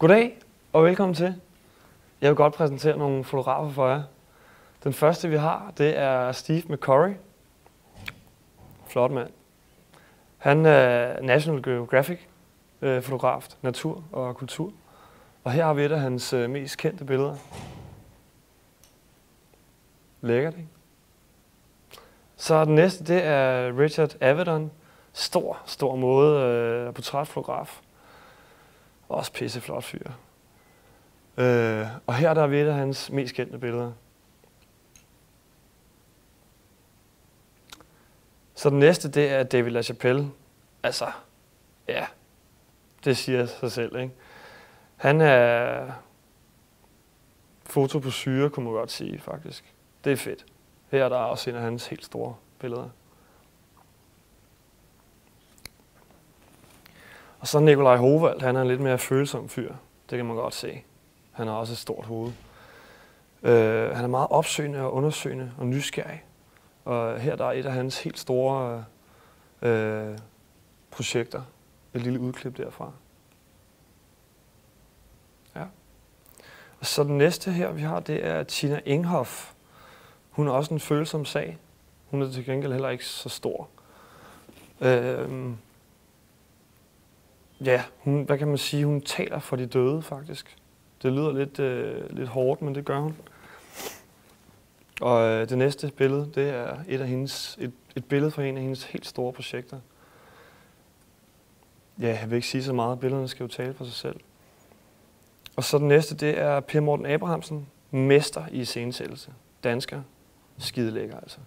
Goddag og velkommen til. Jeg vil godt præsentere nogle fotografer for jer. Den første vi har, det er Steve McCurry. Flot mand. Han er National Geographic fotograf, natur og kultur. Og her har vi et af hans mest kendte billeder. Lækkert, ikke? Så den næste, det er Richard Avedon. Stor portrætfotograf. Også pisseflot fyr. Og her der er vi et af hans mest kendte billeder. Så den næste, det er David LaChapelle. Altså, ja, det siger sig selv, ikke? Han er foto på syre, kunne man godt sige, faktisk. Det er fedt. Her er der også en af hans helt store billeder. Og så Nikolaj Hovald, han er en lidt mere følsom fyr. Det kan man godt se. Han har også et stort hoved. Han er meget opsøgende og undersøgende og nysgerrig. Og her der er et af hans helt store projekter. Et lille udklip derfra. Ja. Og så den næste her, vi har, det er Tina Enghoff. Hun er også en følsom sag. Hun er til gengæld heller ikke så stor. Ja, hvad kan man sige? Hun taler for de døde, faktisk. Det lyder lidt hårdt, men det gør hun. Og det næste billede, det er et billede fra en af hendes helt store projekter. Ja, jeg vil ikke sige så meget. Billederne skal jo tale for sig selv. Og så den næste, det er Per Morten Abrahamsen, mester i iscenesættelse. Dansker. Skide lækker, altså.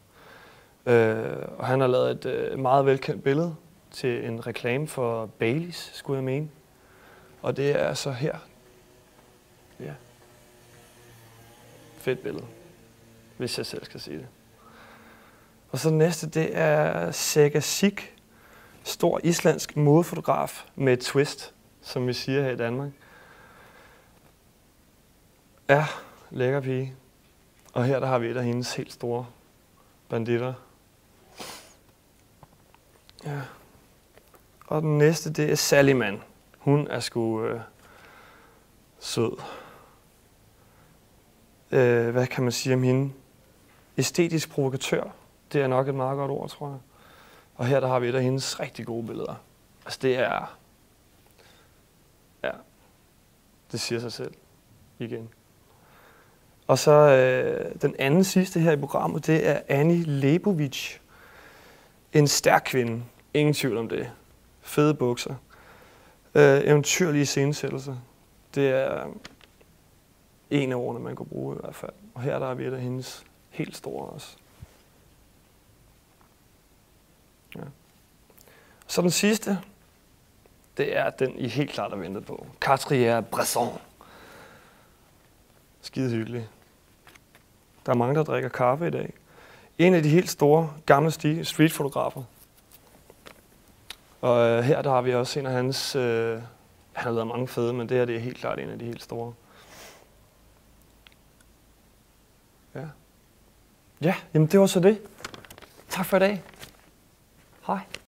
Og han har lavet et meget velkendt billede til en reklame for Baileys, skulle jeg mene. Og det er så her. Ja. Fedt billede, hvis jeg selv skal sige det. Og så den næste, det er Sega Sig, stor islandsk modefotograf med et twist, som vi siger her i Danmark. Ja, lækker pige. Og her der har vi et af hendes helt store banditter. Ja. Og den næste, det er Sally Mann. Hun er sgu sød. Hvad kan man sige om hende? Æstetisk provokatør. Det er nok et meget godt ord, tror jeg. Og her der har vi et af hendes rigtig gode billeder. Altså det er... Ja, det siger sig selv. Igen. Og så den anden sidste her i programmet, det er Annie Leibovitz. En stærk kvinde. Ingen tvivl om det. Fede bukser. Eventyrlige iscenesættelser. Det er en af ordene, man kunne bruge i hvert fald. Og her der er vi et af hendes helt store også. Ja. Så den sidste, det er den, I helt klart har ventet på. Cartier-Bresson. Skide hyggelig. Der er mange, der drikker kaffe i dag. En af de helt store, gamle streetfotografer. Og her der har vi også en af hans... han har lavet mange fede, men det her det er helt klart en af de helt store. Ja. Ja, jamen det var så det. Tak for i dag. Hej.